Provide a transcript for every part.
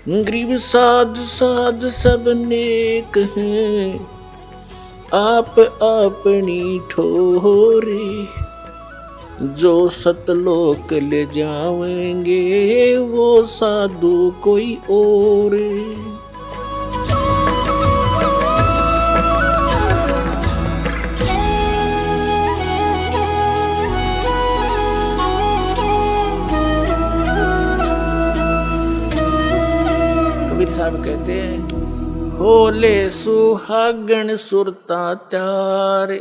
गरीब साध साध सब नेक हैं, आप अपनी ठोरे। जो सतलोक ले जाएंगे वो साधु कोई और। कबीर साहब कहते हैं, होले सुहागन सुरता त्यारे,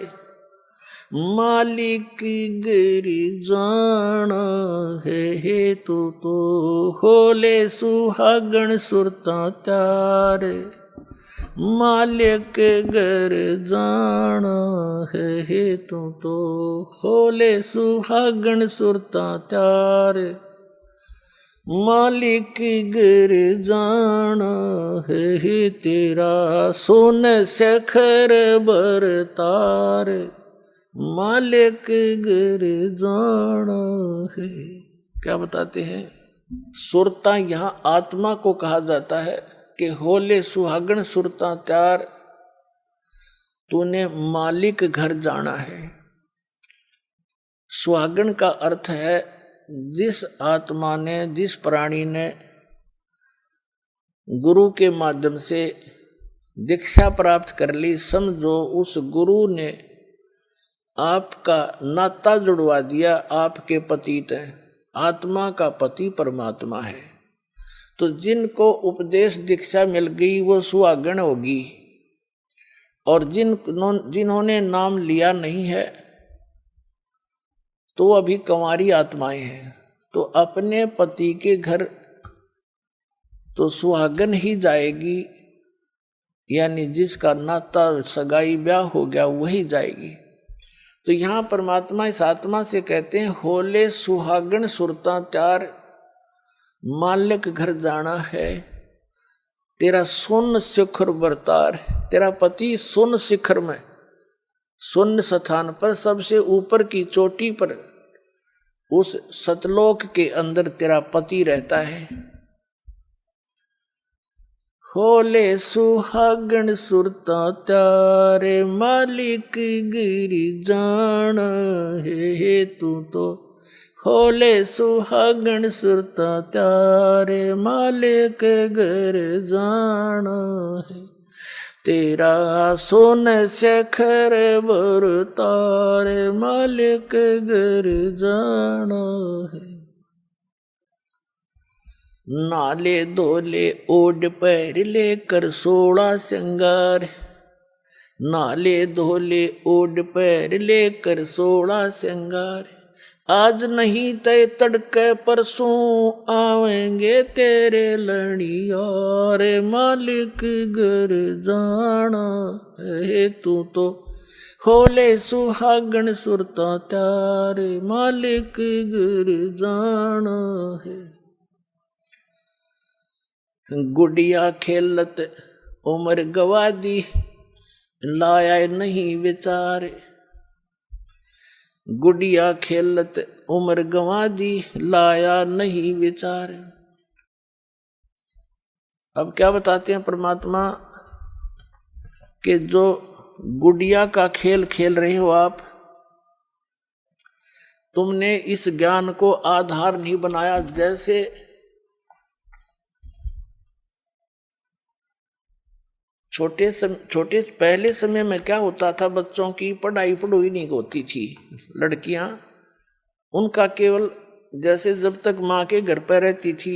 मालिक गिरी जाना है तू तो। होले सुहागन सुरता त्यारे, मालिक घर जाना है तू तो। होले सुहागन सुरता त्यारे, मालिक घर जाना है तेरा। सोन शेखर बरतार, मालिक घर जाना है। क्या बताते हैं? सुरता यहाँ आत्मा को कहा जाता है कि होले सुहागन सुरता त्यार, तूने मालिक घर जाना है। सुहागन का अर्थ है जिस आत्मा ने, जिस प्राणी ने गुरु के माध्यम से दीक्षा प्राप्त कर ली, समझो उस गुरु ने आपका नाता जुड़वा दिया, आपके पतित है। आत्मा का पति परमात्मा है। तो जिनको उपदेश दीक्षा मिल गई वो सुहागन होगी, और जिन्होंने नाम लिया नहीं है तो अभी कंवारी आत्माएं हैं। तो अपने पति के घर तो सुहागन ही जाएगी, यानी जिसका नाता सगाई ब्याह हो गया वही जाएगी। तो यहाँ परमात्मा इस आत्मा से कहते हैं, होले सुहागन सुरता त्यार, मालिक घर जाना है तेरा। सोन शिखर बरतार, तेरा पति सोन शिखर में, शून्य स्थान पर, सबसे ऊपर की चोटी पर, उस सतलोक के अंदर तेरा पति रहता है। होले सुहागन सुरता त्यारे, मालिक गिरी जान है तू तो। होले सुहागन सुरता त्यारे, मालिक घर जाना है तेरा। सोन शेखर बरतार, मालिक घर जाना है। नाले धोले ओढ़ पैर लेकर 16 श्रृंगार, नाले धोले ओढ़ पैर लेकर 16 श्रृंगार। आज नहीं तय तड़के परसों आवेंगे तेरे लड़ियार, मालिक घर जाना है तू तो। होले सुहागन सुरता त्यारे, मालिक घर जाना है। गुड़िया खेलत उम्र गवा दी, लाया नहीं विचार। गुड़िया खेलत उम्र गवा दी, लाया नहीं विचार। अब क्या बताते हैं परमात्मा कि जो गुड़िया का खेल खेल रहे हो आप, तुमने इस ज्ञान को आधार नहीं बनाया। जैसे छोटे पहले समय में क्या होता था, बच्चों की पढ़ाई नहीं होती थी। लड़कियां, उनका केवल जैसे जब तक माँ के घर पर रहती थी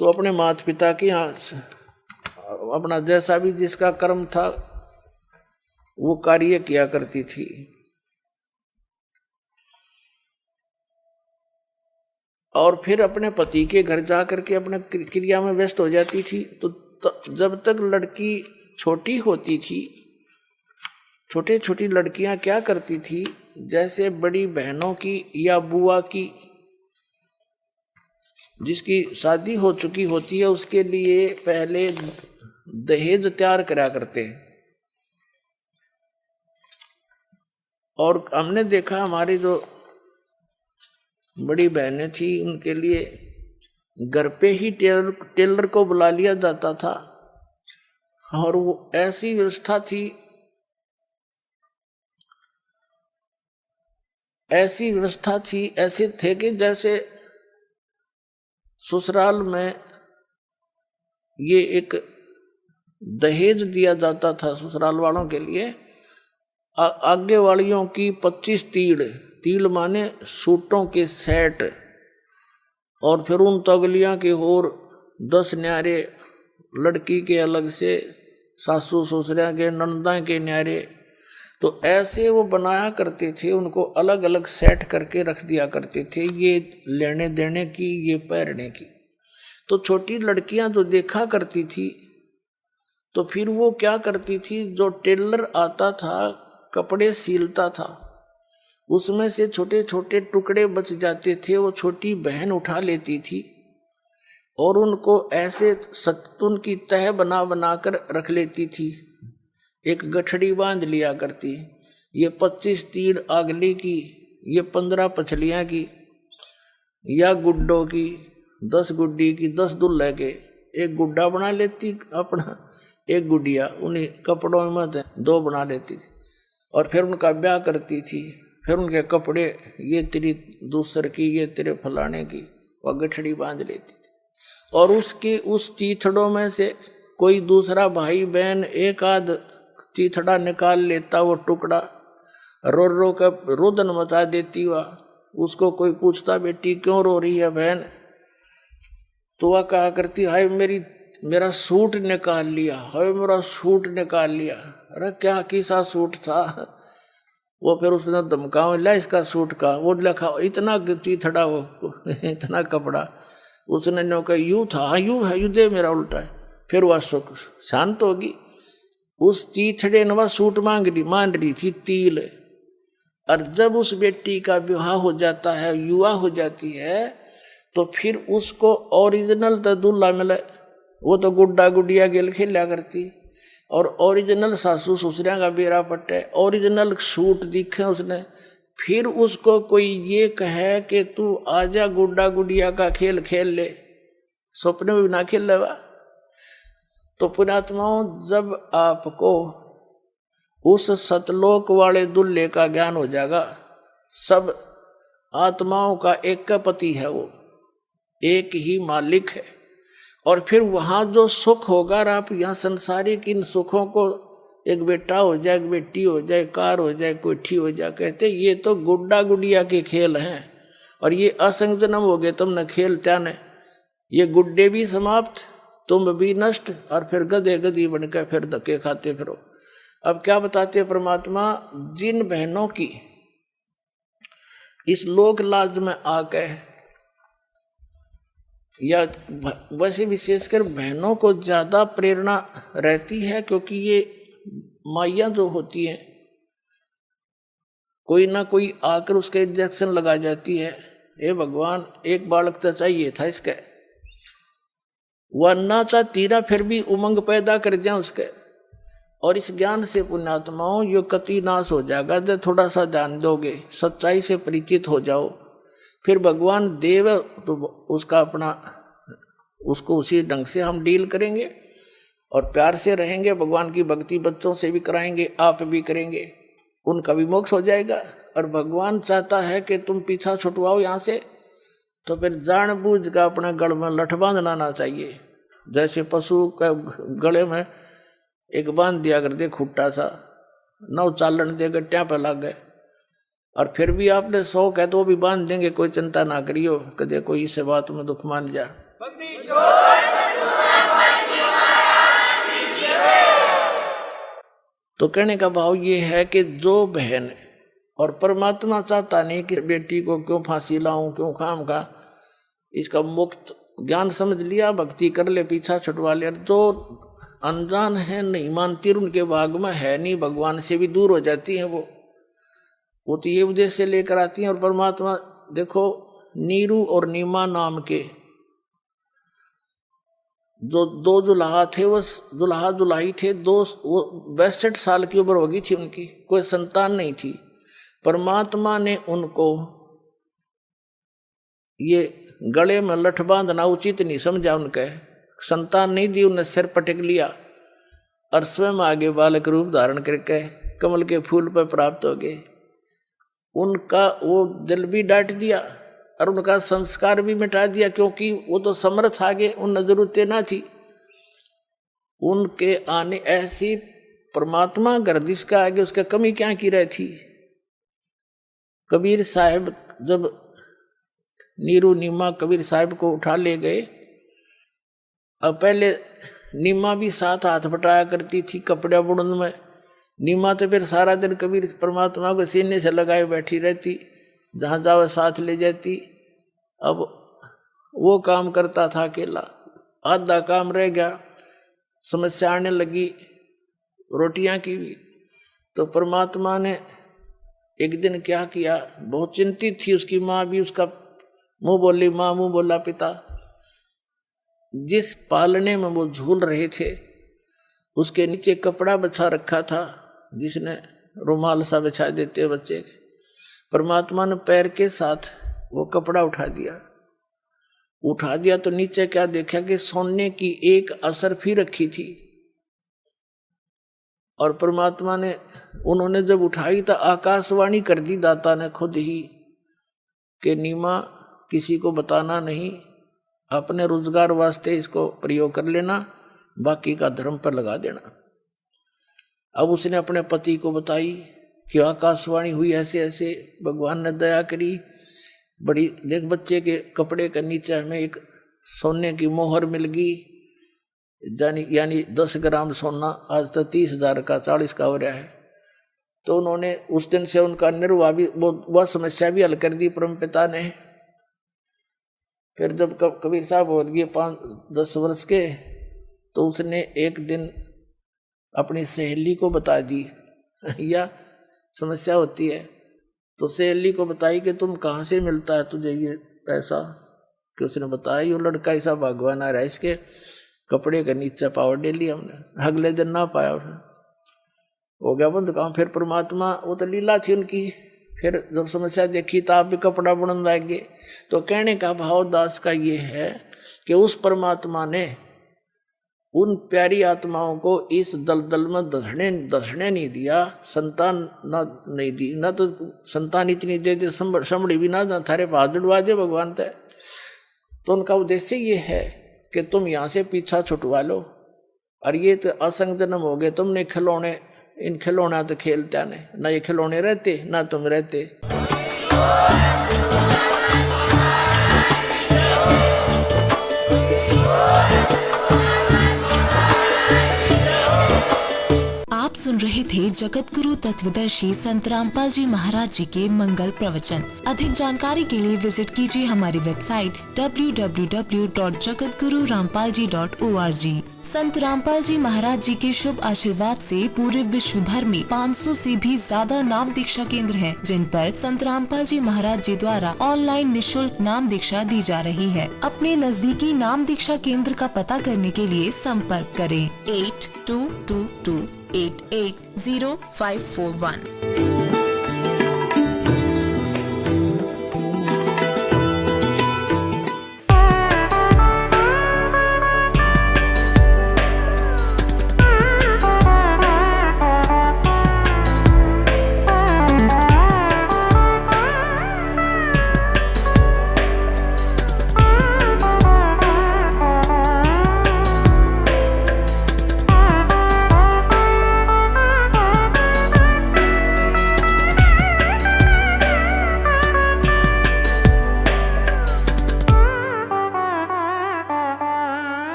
तो अपने माता पिता के यहाँ अपना जैसा भी जिसका कर्म था वो कार्य किया करती थी। और फिर अपने पति के घर जा करके अपने क्रिया में व्यस्त हो जाती थी। तो जब तक लड़की छोटी होती थी, छोटी छोटी लड़कियां क्या करती थी, जैसे बड़ी बहनों की या बुआ की जिसकी शादी हो चुकी होती है उसके लिए पहले दहेज तैयार करा करते हैं। और हमने देखा हमारी जो बड़ी बहनें थी उनके लिए घर पे ही टेलर को बुला लिया जाता था। और वो ऐसी व्यवस्था थी, ऐसे थे कि जैसे ससुराल में ये एक दहेज दिया जाता था ससुराल वालों के लिए। आगे वालियों की 25 तील माने सूटों के सेट, और फिर उन तगलियां के और 10 न्यारे, लड़की के अलग से, सासू ससुरिया के, नंदा के न्यारे। तो ऐसे वो बनाया करते थे, उनको अलग अलग सेट करके रख दिया करते थे, ये लेने देने की, ये पहनने की। तो छोटी लड़कियां जो देखा करती थी तो फिर वो क्या करती थी, जो टेलर आता था कपड़े सिलता था, उसमें से छोटे छोटे टुकड़े बच जाते थे, वो छोटी बहन उठा लेती थी और उनको ऐसे सत्तून की तह बना बना कर रख लेती थी। एक गठड़ी बांध लिया करती, ये 25 तीड़ आगली की, ये 15 पछलियाँ की, या गुड्डों की 10 गुड्डी की, 10 दुल्हे के, एक गुड्डा बना लेती अपना, एक गुडिया उन्हीं कपड़ों में 2 बना लेती थी। और फिर उनका ब्याह करती थी, फिर उनके कपड़े, ये तेरी दूसर की, ये तेरे फलाने की, वह गठड़ी बांध लेती थी। और उसके उस चीथड़ों में से कोई दूसरा भाई बहन एक आध चीथड़ा निकाल लेता, वो टुकड़ा रो रो कर रोदन मचा देती वह। उसको कोई पूछता बेटी क्यों रो रही है बहन, तो वह कहा करती हाय मेरा सूट निकाल लिया, हाय मेरा सूट निकाल लिया। अरे क्या किसा सूट था, वो फिर उसने धमकाओ ला इसका सूट का, वो लिखा इतना चीथड़ा, वो इतना कपड़ा, उसने नो कहा यूं था, यूं है, यूं दे मेरा उल्टा है। फिर वह शांत होगी। उस चीथड़े ने वह सूट मान रही थी तील। और जब उस बेटी का विवाह हो जाता है, युवा हो जाती है, तो फिर उसको ओरिजिनल तो दूल्हा मिले, वो तो गुड्डा गुडिया गेल खेला करती, और ओरिजिनल सासू ससुरिया का बेरा पट्टे, ओरिजिनल सूट दिखे उसने। फिर उसको कोई ये कहे कि तू आजा गुड्डा गुडिया का खेल खेल ले, सपने में भी ना खेल लेवा। तो पुण्यात्माओं, जब आपको उस सतलोक वाले दुल्हे का ज्ञान हो जाएगा, सब आत्माओं का एक का पति है, वो एक ही मालिक है, और फिर वहाँ जो सुख होगा, आप यहाँ संसारिक इन सुखों को, एक बेटा हो जाए, एक बेटी हो जाए, कार हो जाए, कोठी हो जाए, कहते ये तो गुड्डा गुडिया के खेल हैं, और ये असंग जन्म हो गए तुमने खेल त्याने, ये गुड्डे भी समाप्त, तुम भी नष्ट, और फिर गधे गधी बनकर फिर धक्के खाते फिरो। अब क्या बताते हैं परमात्मा, जिन बहनों की इस लोक लाज में आके, या वैसे विशेषकर बहनों को ज्यादा प्रेरणा रहती है, क्योंकि ये माइयां जो होती हैं, कोई ना कोई आकर उसका इंजेक्शन लगा जाती है, हे भगवान एक बालक तो चाहिए था इसके, वह ना चाहती ना फिर भी उमंग पैदा कर दिया उसके। और इस ज्ञान से पुण्यात्माओं यो कति नाश हो जाएगा, जब थोड़ा सा जान दोगे, सच्चाई से परिचित हो जाओ, फिर भगवान देव तो उसका अपना, उसको उसी ढंग से हम डील करेंगे और प्यार से रहेंगे, भगवान की भक्ति बच्चों से भी कराएंगे, आप भी करेंगे, उनका भी मोक्ष हो जाएगा। और भगवान चाहता है कि तुम पीछा छुटवाओ यहाँ से, तो फिर जानबूझ का अपने गल में लठ बांधना ना चाहिए। जैसे पशु के गले में एक बांध दिया कर दे खुट्टा सा, नौ चालन दे गट्टिया पे लग गए, और फिर भी आपने शौक है तो वो भी बांध देंगे, कोई चिंता ना करियो, कदे कोई इसे बात में दुख मान जा। तो कहने का भाव ये है कि जो बहन, और परमात्मा चाहता नहीं कि बेटी को क्यों फांसी लाऊं, क्यों खाम खा, इसका मुक्त ज्ञान समझ लिया, भक्ति कर ले, पीछा छुटवा लिया। जो अनजान है, नहीं मानती, उनके भाग में है नहीं, भगवान से भी दूर हो जाती है वो तो ये उद्देश्य से लेकर आती हैं। और परमात्मा देखो, नीरू और नीमा नाम के जो 2 जुलाहा थे, वो जुलाहा जुलाही थे, वो 62 साल की उम्र होगी थी उनकी, कोई संतान नहीं थी। परमात्मा ने उनको ये गले में लठ बांधना उचित नहीं समझा उनके, संतान नहीं दी, उन्हें सिर पटक लिया और स्वयं आगे बालक रूप धारण करके कमल के फूल पर प्राप्त हो गए। उनका वो दिल भी डांट दिया और उनका संस्कार भी मिटा दिया, क्योंकि वो तो समर्थ आगे, उन्हें जरूरतें ना थी। उनके आने ऐसी परमात्मा गर्दिश का आगे उसका कमी क्या की रही थी। कबीर साहब जब नीरू नीमा कबीर साहब को उठा ले गए, अब पहले नीमा भी साथ हाथ बटाया करती थी कपड़े बुड़न में। नीमा तो फिर सारा दिन कबीर परमात्मा को सीने से लगाए बैठी रहती, जहाँ जाओ साथ ले जाती। अब वो काम करता था अकेला, आधा काम रह गया, समस्या आने लगी रोटियां की भी। तो परमात्मा ने एक दिन क्या किया, बहुत चिंतित थी उसकी माँ भी, उसका मुंह बोली माँ मुंह बोला पिता। जिस पालने में वो झूल रहे थे उसके नीचे कपड़ा बिछा रखा था, जिसने रुमाल सा बिछा देते बच्चे। परमात्मा ने पैर के साथ वो कपड़ा उठा दिया तो नीचे क्या देखा कि सोने की एक असरफी रखी थी। और परमात्मा ने, उन्होंने जब उठाई तो आकाशवाणी कर दी दाता ने खुद ही कि नीमा किसी को बताना नहीं, अपने रोजगार वास्ते इसको प्रयोग कर लेना, बाकी का धर्म पर लगा देना। अब उसने अपने पति को बताई कि आकाशवाणी हुई ऐसे ऐसे, भगवान ने दया करी, बड़ी देख बच्चे के कपड़े के नीचे हमें एक सोने की मोहर मिल गई, यानी 10 ग्राम सोना, आज तो 30,000 का 40 का हो रहा है। तो उन्होंने उस दिन से उनका निर्वाह भी, वह समस्या भी हल कर दी परमपिता ने। फिर जब कबीर साहब हो गए 5-10 वर्ष के, तो उसने एक दिन अपनी सहेली को बता दी या समस्या होती है, तो सहेली को बताई कि तुम कहाँ से मिलता है तुझे ये पैसा, कि उसने बताया ये लड़का ऐसा भगवान आ रहा है, इसके कपड़े का नीचे पावर ले लिया हमने। अगले दिन ना पाया, हो गया बंद काम। फिर परमात्मा, वो तो लीला थी उनकी, फिर जब समस्या देखी तो आप भी कपड़ा बुनने लगे। तो कहने का भाव दास का ये है कि उस परमात्मा ने उन प्यारी आत्माओं को इस दलदल में धसने नहीं दिया, संतान ना नहीं दी, ना तो संतान इतनी दे दे संभड़ी भी ना थारे पास जुड़वा दे भगवान तय। तो उनका उद्देश्य ये है कि तुम यहाँ से पीछा छुटवा लो, और ये तो असंग जन्म हो गए, तुमने खिलौने, इन खिलौना तो खेलता नहीं, ना ये खिलौने रहते ना तुम रहते। आप सुन रहे थे जगत गुरु तत्वदर्शी संत रामपाल जी महाराज जी के मंगल प्रवचन। अधिक जानकारी के लिए विजिट कीजिए हमारी वेबसाइट www.jagatgururampalji.org। संत रामपाल जी महाराज जी के शुभ आशीर्वाद से पूरे विश्व भर में 500 से भी ज्यादा नाम दीक्षा केंद्र हैं, जिन पर संत रामपाल जी महाराज जी द्वारा ऑनलाइन निशुल्क नाम दीक्षा दी जा रही है। अपने नजदीकी नाम दीक्षा केंद्र का पता करने के लिए संपर्क करें 8222880541।